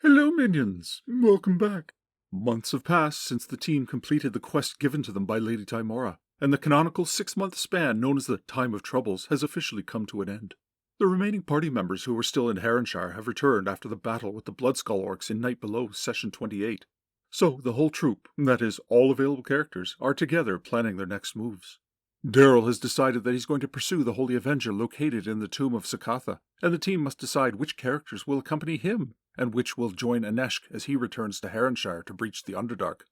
Hello, minions! Welcome back. Months have passed since the team completed the quest given to them by Lady Tymora, and the canonical 6-month span known as the Time of Troubles has officially come to an end. The remaining party members who were still in Heronshire have returned after the battle with the Bloodskull Orcs in Night Below Session 28. So the whole troop, that is, all available characters, are together planning their next moves. Daryl has decided that he's going to pursue the Holy Avenger located in the tomb of Sakatha, and the team must decide which characters will accompany him, and which will join Aneshk as he returns to Heronshire to breach the Underdark.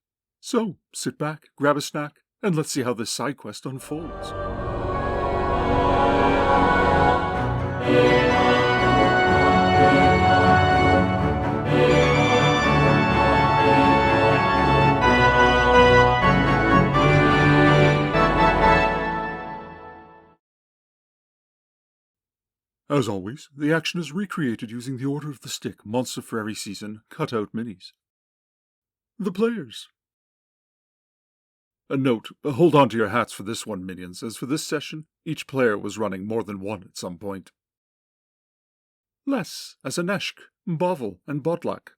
So, sit back, grab a snack, and let's see how this side quest unfolds. As always, the action is recreated using the Order of the Stick Monster for Every Season cutout minis. The players. A note, hold on to your hats for this one, minions, as for this session, each player was running more than one at some point. Les as Aneshk, Bovel, and Bodlak.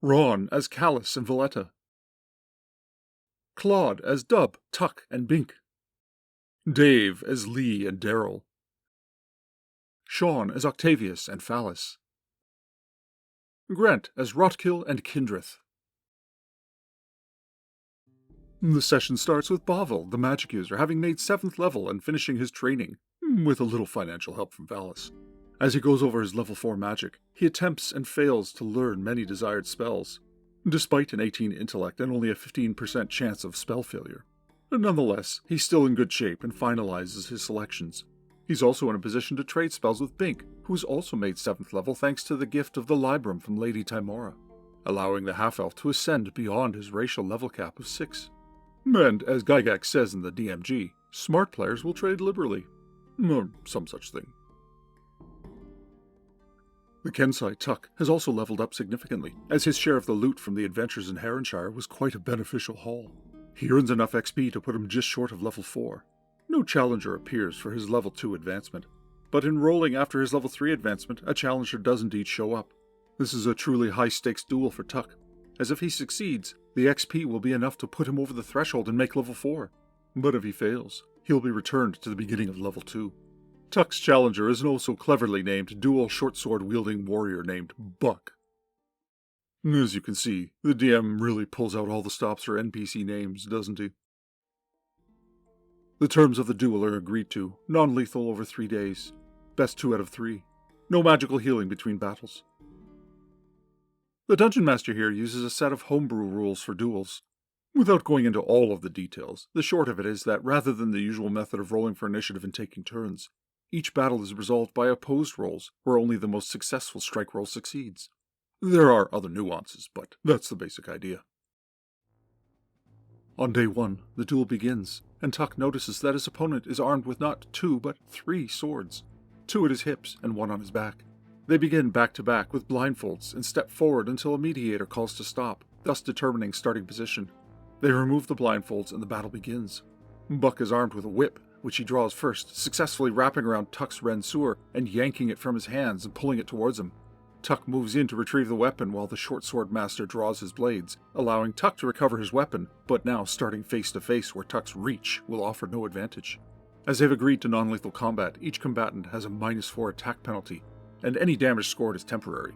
Ron as Callus and Valletta. Claude as Dub, Tuck, and Bink. Dave as Lee and Daryl. Sean as Octavius and Phallus. Grant as Rotkill and Kindrith. The session starts with Bovel, the magic user, having made 7th level and finishing his training, with a little financial help from Phallus. As he goes over his level 4 magic, he attempts and fails to learn many desired spells, despite an 18 intellect and only a 15% chance of spell failure. Nonetheless, he's still in good shape and finalizes his selections. He's also in a position to trade spells with Bink, who has also made 7th level thanks to the gift of the Librum from Lady Tymora, allowing the half-elf to ascend beyond his racial level cap of 6. And, as Gygax says in the DMG, smart players will trade liberally. Or some such thing. The Kensai Tuck has also leveled up significantly, as his share of the loot from the adventures in Heronshire was quite a beneficial haul. He earns enough XP to put him just short of level 4. No challenger appears for his level 2 advancement, but in rolling after his level 3 advancement, a challenger does indeed show up. This is a truly high-stakes duel for Tuck, as if he succeeds, the XP will be enough to put him over the threshold and make level 4. But if he fails, he'll be returned to the beginning of level 2. Tuck's challenger is an also cleverly named dual short-sword-wielding warrior named Buck. As you can see, the DM really pulls out all the stops for NPC names, doesn't he? The terms of the duel are agreed to, non-lethal over 3 days. Best 2 out of 3. No magical healing between battles. The Dungeon Master here uses a set of homebrew rules for duels. Without going into all of the details, the short of it is that rather than the usual method of rolling for initiative and taking turns, each battle is resolved by opposed rolls, where only the most successful strike roll succeeds. There are other nuances, but that's the basic idea. On day 1, the duel begins, and Tuck notices that his opponent is armed with not 2 but 3 swords, 2 at his hips and 1 on his back. They begin back-to-back with blindfolds and step forward until a mediator calls to stop, thus determining starting position. They remove the blindfolds and the battle begins. Buck is armed with a whip, which he draws first, successfully wrapping around Tuck's Rensur and yanking it from his hands and pulling it towards him. Tuck moves in to retrieve the weapon while the short sword master draws his blades, allowing Tuck to recover his weapon, but now starting face-to-face where Tuck's reach will offer no advantage. As they've agreed to non-lethal combat, each combatant has a -4 attack penalty, and any damage scored is temporary.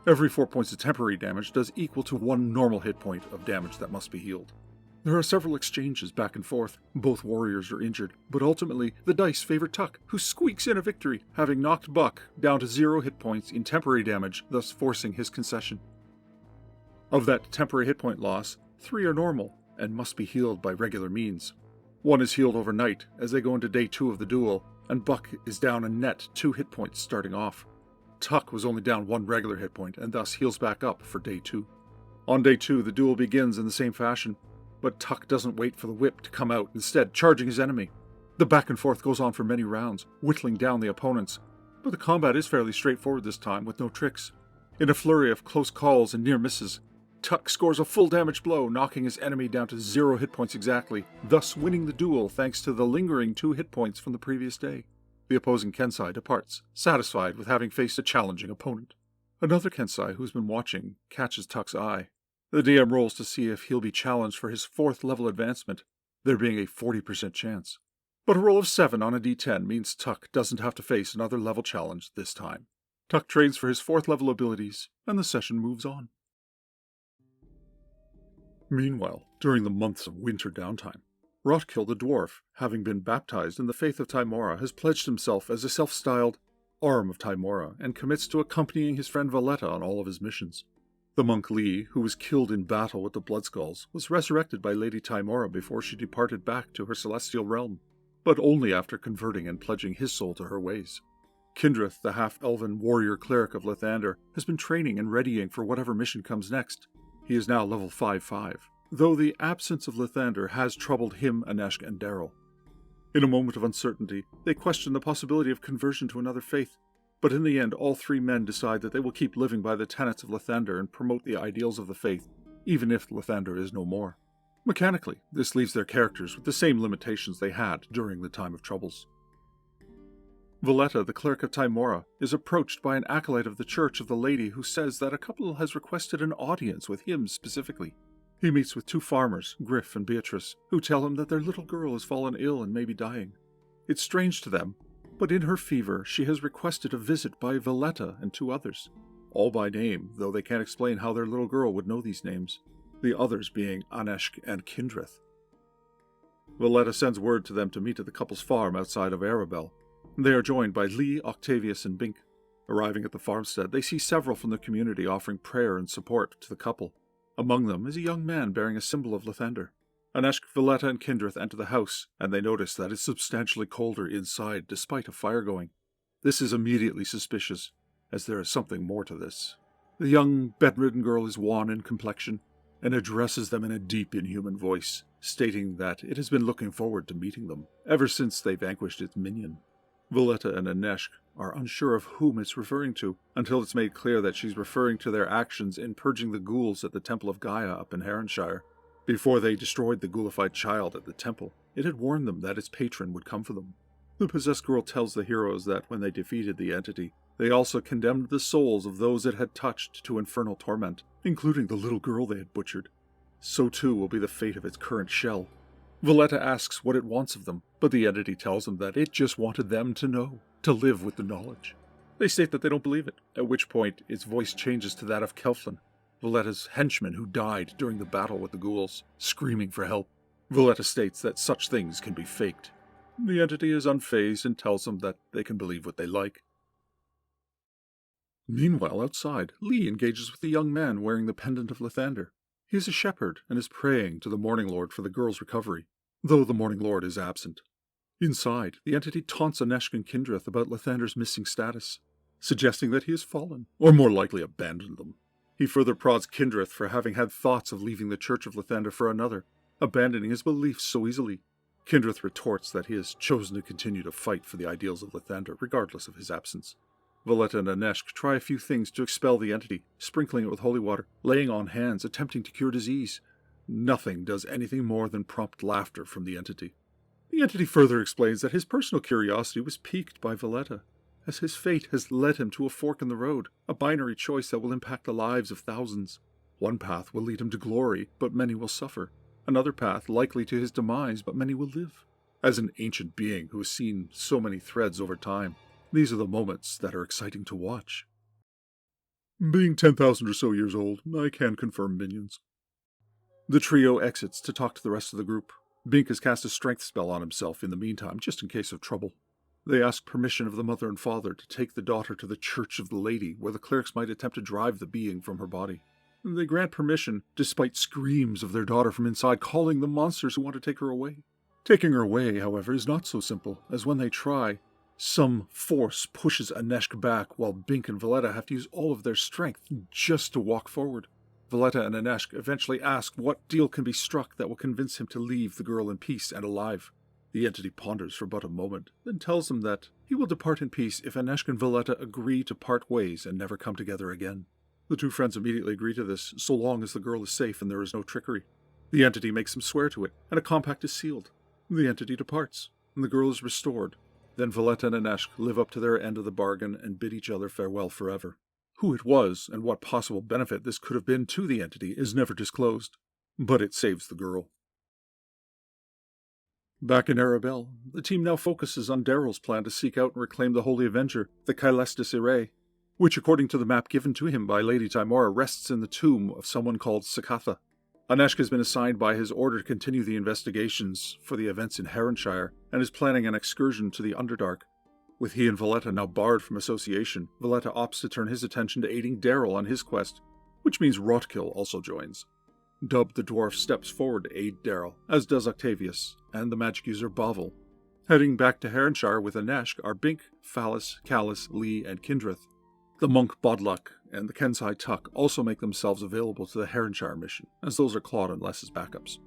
Every 4 points of temporary damage does equal to 1 normal hit point of damage that must be healed. There are several exchanges back and forth. Both warriors are injured, but ultimately the dice favor Tuck, who squeaks in a victory, having knocked Buck down to 0 hit points in temporary damage, thus forcing his concession. Of that temporary hit point loss, 3 are normal and must be healed by regular means. 1 is healed overnight as they go into day 2 of the duel, and Buck is down a net 2 hit points starting off. Tuck was only down 1 regular hit point and thus heals back up for day 2. On day 2, the duel begins in the same fashion, but Tuck doesn't wait for the whip to come out, instead charging his enemy. The back and forth goes on for many rounds, whittling down the opponents, but the combat is fairly straightforward this time with no tricks. In a flurry of close calls and near misses, Tuck scores a full damage blow, knocking his enemy down to 0 hit points exactly, thus winning the duel thanks to the lingering 2 hit points from the previous day. The opposing Kensai departs, satisfied with having faced a challenging opponent. Another Kensai who's been watching catches Tuck's eye. The DM rolls to see if he'll be challenged for his 4th level advancement, there being a 40% chance. But a roll of 7 on a d10 means Tuck doesn't have to face another level challenge this time. Tuck trains for his 4th level abilities, and the session moves on. Meanwhile, during the months of winter downtime, Rotkill the dwarf, having been baptized in the faith of Tymora, has pledged himself as a self-styled arm of Tymora and commits to accompanying his friend Valletta on all of his missions. The monk Lee, who was killed in battle with the Bloodskulls, was resurrected by Lady Tymora before she departed back to her celestial realm, but only after converting and pledging his soul to her ways. Kindreth, the half-elven warrior cleric of Lathander, has been training and readying for whatever mission comes next. He is now level 5-5, though the absence of Lathander has troubled him, Aneshk, and Daryl. In a moment of uncertainty, they question the possibility of conversion to another faith, but in the end all 3 men decide that they will keep living by the tenets of Lathander and promote the ideals of the faith, even if Lathander is no more. Mechanically, this leaves their characters with the same limitations they had during the time of troubles. Valletta, the cleric of Tymora, is approached by an acolyte of the Church of the Lady who says that a couple has requested an audience with him specifically. He meets with 2 farmers, Griff and Beatrice, who tell him that their little girl has fallen ill and may be dying. It's strange to them, but in her fever she has requested a visit by Valletta and 2 others, all by name, though they can't explain how their little girl would know these names, the others being Aneshk and Kindreth. Valletta sends word to them to meet at the couple's farm outside of Arabel. They are joined by Lee, Octavius, and Bink. Arriving at the farmstead, they see several from the community offering prayer and support to the couple. Among them is a young man bearing a symbol of Lathander. Aneshk, Valletta, and Kindreth enter the house, and they notice that it's substantially colder inside despite a fire going. This is immediately suspicious, as there is something more to this. The young, bedridden girl is wan in complexion, and addresses them in a deep, inhuman voice, stating that it has been looking forward to meeting them, ever since they vanquished its minion. Valletta and Aneshk are unsure of whom it's referring to, until it's made clear that she's referring to their actions in purging the ghouls at the Temple of Gaia up in Heronshire. Before they destroyed the ghoulified child at the temple, it had warned them that its patron would come for them. The possessed girl tells the heroes that when they defeated the entity, they also condemned the souls of those it had touched to infernal torment, including the little girl they had butchered. So too will be the fate of its current shell. Valletta asks what it wants of them, but the entity tells them that it just wanted them to know, to live with the knowledge. They state that they don't believe it, at which point its voice changes to that of Kelflin, Valletta's henchman who died during the battle with the ghouls, screaming for help. Valletta states that such things can be faked. The entity is unfazed and tells them that they can believe what they like. Meanwhile, outside, Lee engages with the young man wearing the pendant of Lathander. He is a shepherd and is praying to the Morning Lord for the girl's recovery, though the Morning Lord is absent. Inside, the entity taunts Aneshk and Kindreth about Lathander's missing status, suggesting that he has fallen, or more likely abandoned them. He further prods Kindreth for having had thoughts of leaving the Church of Lathander for another, abandoning his beliefs so easily. Kindreth retorts that he has chosen to continue to fight for the ideals of Lathander, regardless of his absence. Valletta and Aneshk try a few things to expel the entity, sprinkling it with holy water, laying on hands, attempting to cure disease. Nothing does anything more than prompt laughter from the entity. The entity further explains that his personal curiosity was piqued by Valletta, as his fate has led him to a fork in the road, a binary choice that will impact the lives of thousands. One path will lead him to glory, but many will suffer. Another path likely to his demise, but many will live. As an ancient being who has seen so many threads over time, these are the moments that are exciting to watch. Being 10,000 or so years old, I can confirm minions. The trio exits to talk to the rest of the group. Bink has cast a strength spell on himself in the meantime, just in case of trouble. They ask permission of the mother and father to take the daughter to the Church of the Lady, where the clerics might attempt to drive the being from her body. They grant permission, despite screams of their daughter from inside calling them monsters who want to take her away. Taking her away, however, is not so simple, as when they try, some force pushes Aneshk back while Bink and Valletta have to use all of their strength just to walk forward. Valletta and Aneshk eventually ask what deal can be struck that will convince him to leave the girl in peace and alive. The entity ponders for but a moment, then tells them that he will depart in peace if Aneshk and Valletta agree to part ways and never come together again. The 2 friends immediately agree to this, so long as the girl is safe and there is no trickery. The entity makes them swear to it, and a compact is sealed. The entity departs, and the girl is restored. Then Valletta and Aneshk live up to their end of the bargain and bid each other farewell forever. Who it was and what possible benefit this could have been to the entity is never disclosed, but it saves the girl. Back in Arabelle, the team now focuses on Daryl's plan to seek out and reclaim the Holy Avenger, the Caelestis, which according to the map given to him by Lady Tymora rests in the tomb of someone called Sakatha. Aneshka has been assigned by his order to continue the investigations for the events in Heronshire and is planning an excursion to the Underdark. With he and Valletta now barred from association, Valletta opts to turn his attention to aiding Daryl on his quest, which means Rotkill also joins. Dub the dwarf steps forward to aid Daryl, as does Octavius, and the magic user Bavel. Heading back to Heronshire with Aneshk are Bink, Phallus, Callus, Lee, and Kindrith. The monk Bodluck and the Kensai Tuck also make themselves available to the Heronshire mission, as those are Claude and Les's backups.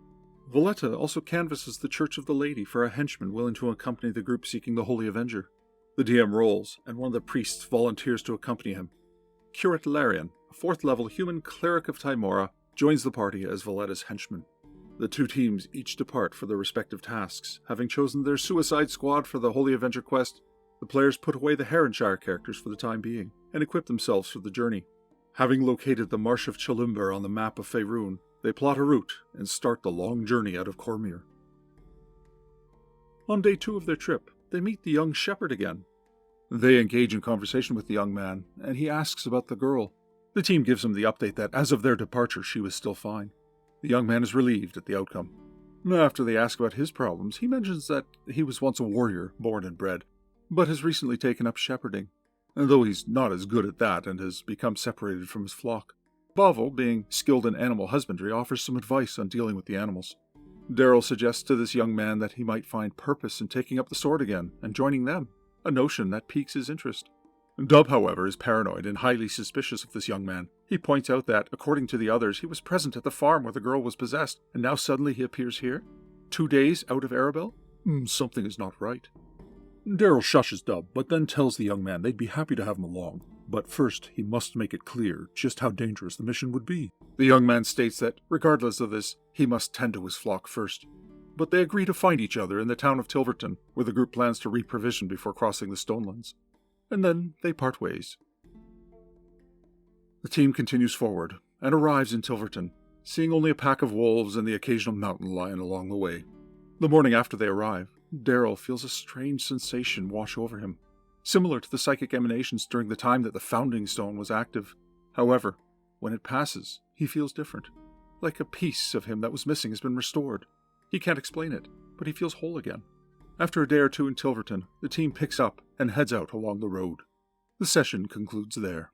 Valletta also canvasses the Church of the Lady for a henchman willing to accompany the group seeking the Holy Avenger. The DM rolls, and one of the priests volunteers to accompany him. Curate Larian, a 4th-level human cleric of Tymora, joins the party as Valletta's henchman. The two teams each depart for their respective tasks. Having chosen their Suicide Squad for the Holy Avenger quest, the players put away the Heronshire characters for the time being, and equip themselves for the journey. Having located the Marsh of Chalumber on the map of Faerun, they plot a route and start the long journey out of Cormyr. On day 2 of their trip, they meet the young shepherd again. They engage in conversation with the young man, and he asks about the girl. The team gives him the update that, as of their departure, she was still fine. The young man is relieved at the outcome. After they ask about his problems, he mentions that he was once a warrior, born and bred, but has recently taken up shepherding, though he's not as good at that and has become separated from his flock. Bavel, being skilled in animal husbandry, offers some advice on dealing with the animals. Daryl suggests to this young man that he might find purpose in taking up the sword again and joining them, a notion that piques his interest. Dub, however, is paranoid and highly suspicious of this young man. He points out that, according to the others, he was present at the farm where the girl was possessed, and now suddenly he appears here? 2 days out of Arabelle? Something is not right. Daryl shushes Dub, but then tells the young man they'd be happy to have him along. But first, he must make it clear just how dangerous the mission would be. The young man states that, regardless of this, he must tend to his flock first. But they agree to find each other in the town of Tilverton, where the group plans to reprovision before crossing the Stonelands. And then they part ways. The team continues forward, and arrives in Tilverton, seeing only a pack of wolves and the occasional mountain lion along the way. The morning after they arrive, Daryl feels a strange sensation wash over him, similar to the psychic emanations during the time that the Founding Stone was active. However, when it passes, he feels different, like a piece of him that was missing has been restored. He can't explain it, but he feels whole again. After a day or two in Tilverton, the team picks up and heads out along the road. The session concludes there.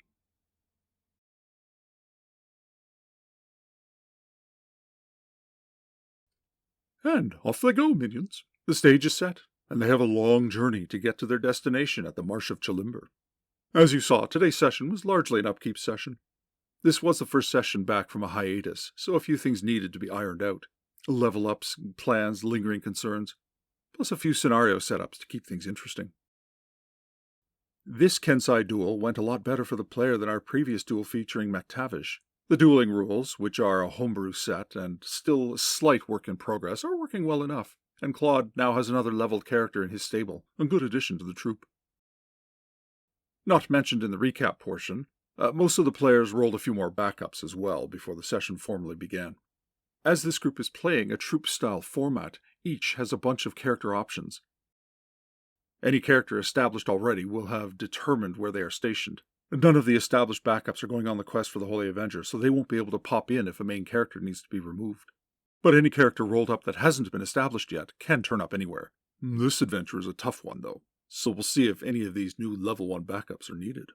And off they go, minions. The stage is set, and they have a long journey to get to their destination at the Marsh of Chalumber. As you saw, today's session was largely an upkeep session. This was the first session back from a hiatus, so a few things needed to be ironed out. Level ups, plans, lingering concerns, plus a few scenario setups to keep things interesting. This Kensai duel went a lot better for the player than our previous duel featuring MacTavish. The dueling rules, which are a homebrew set and still a slight work in progress, are working well enough, and Claude now has another leveled character in his stable, a good addition to the troupe. Not mentioned in the recap portion, most of the players rolled a few more backups as well before the session formally began. As this group is playing a troupe-style format, each has a bunch of character options. Any character established already will have determined where they are stationed. None of the established backups are going on the quest for the Holy Avenger, so they won't be able to pop in if a main character needs to be removed. But any character rolled up that hasn't been established yet can turn up anywhere. This adventure is a tough one, though, so we'll see if any of these new level 1 backups are needed.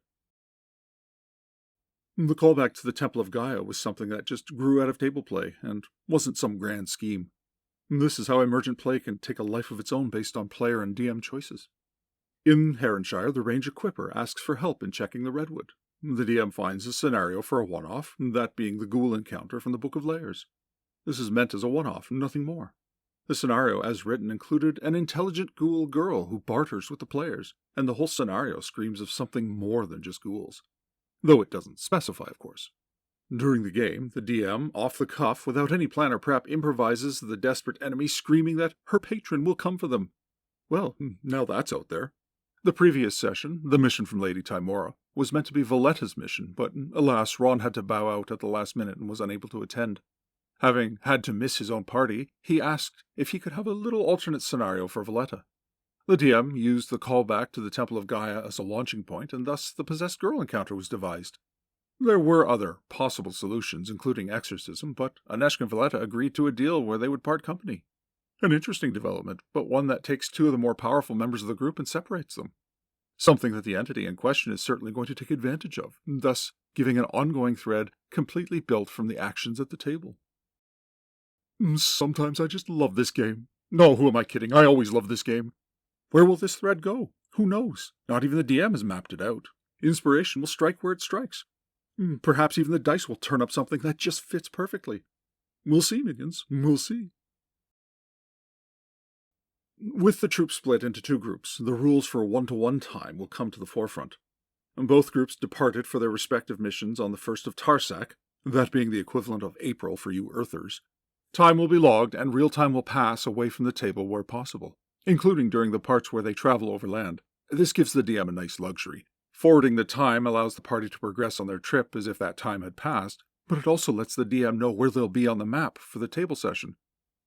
The callback to the Temple of Gaia was something that just grew out of table play, and wasn't some grand scheme. This is how emergent play can take a life of its own based on player and DM choices. In Heronshire, the range equipper asks for help in checking the Redwood. The DM finds a scenario for a one-off, that being the ghoul encounter from the Book of Layers. This is meant as a one-off, nothing more. The scenario, as written, included an intelligent ghoul girl who barters with the players, and the whole scenario screams of something more than just ghouls. Though it doesn't specify, of course. During the game, the DM, off the cuff, without any plan or prep, improvises the desperate enemy screaming that her patron will come for them. Well, now that's out there. The previous session, the mission from Lady Tymora, was meant to be Valletta's mission, but alas, Ron had to bow out at the last minute and was unable to attend. Having had to miss his own party, he asked if he could have a little alternate scenario for Valletta. The DM used the callback to the Temple of Gaia as a launching point, and thus the possessed girl encounter was devised. There were other possible solutions, including exorcism, but Aneshka and Valletta agreed to a deal where they would part company. An interesting development, but one that takes two of the more powerful members of the group and separates them. Something that the entity in question is certainly going to take advantage of, thus giving an ongoing thread completely built from the actions at the table. Sometimes I just love this game. No, who am I kidding? I always love this game. Where will this thread go? Who knows? Not even the DM has mapped it out. Inspiration will strike where it strikes. Perhaps even the dice will turn up something that just fits perfectly. We'll see, minions. We'll see. With the troop split into two groups, the rules for one-to-one time will come to the forefront. Both groups departed for their respective missions on the 1st of Tarsak, that being the equivalent of April for you Earthers. Time will be logged, and real time will pass away from the table where possible, including during the parts where they travel overland. This gives the DM a nice luxury. Forwarding the time allows the party to progress on their trip as if that time had passed, but it also lets the DM know where they'll be on the map for the table session.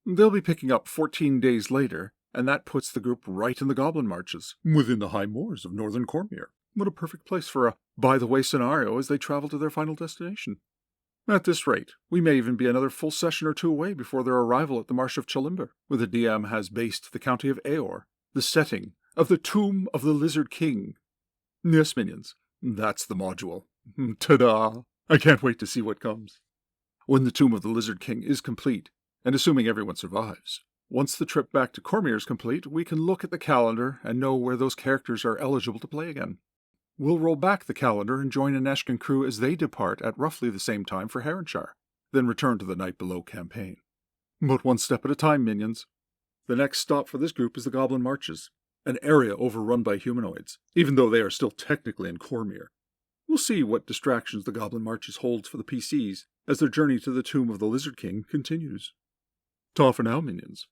They'll be picking up 14 days later, and that puts the group right in the Goblin Marches, within the high moors of northern Cormyr. What a perfect place for a by-the-way scenario as they travel to their final destination. At this rate, we may even be another full session or two away before their arrival at the Marsh of Chalimber, where the DM has based the county of Aor, the setting of the Tomb of the Lizard King. Yes, minions, that's the module. Ta-da! I can't wait to see what comes. When the Tomb of the Lizard King is complete, and assuming everyone survives, once the trip back to Cormyr is complete, we can look at the calendar and know where those characters are eligible to play again. We'll roll back the calendar and join Aneshka and crew as they depart at roughly the same time for Heronshire, then return to the Night Below campaign. But one step at a time, minions. The next stop for this group is the Goblin Marches, an area overrun by humanoids, even though they are still technically in Cormyr. We'll see what distractions the Goblin Marches holds for the PCs as their journey to the Tomb of the Lizard King continues. Ta for now, minions.